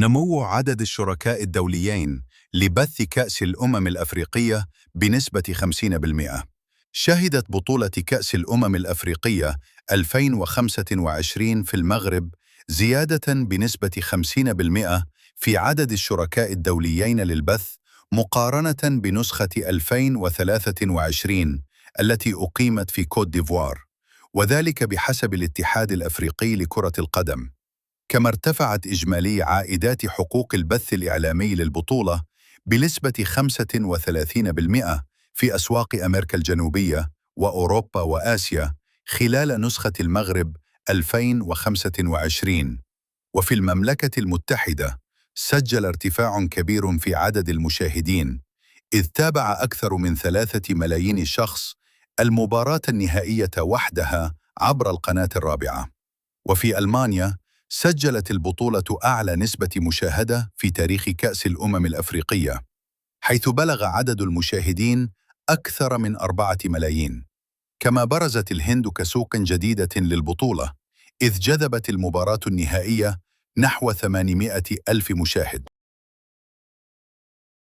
نمو عدد الشركاء الدوليين لبث كأس الأمم الأفريقية بنسبة 50%. شهدت بطولة كأس الأمم الأفريقية 2025 في المغرب زيادة بنسبة 50% في عدد الشركاء الدوليين للبث مقارنة بنسخة 2023 التي أقيمت في كوت ديفوار، وذلك بحسب الاتحاد الأفريقي لكرة القدم. كما ارتفعت إجمالي عائدات حقوق البث الإعلامي للبطولة بنسبة 35% في أسواق أمريكا الجنوبية وأوروبا وآسيا خلال نسخة المغرب 2025. وفي المملكة المتحدة سجل ارتفاع كبير في عدد المشاهدين، إذ تابع أكثر من 3 ملايين شخص المباراة النهائية وحدها عبر القناة الرابعة. وفي ألمانيا سجلت البطولة أعلى نسبة مشاهدة في تاريخ كأس الأمم الأفريقية، حيث بلغ عدد المشاهدين أكثر من 4 ملايين. كما برزت الهند كسوق جديدة للبطولة، إذ جذبت المباراة النهائية نحو 800 ألف مشاهد.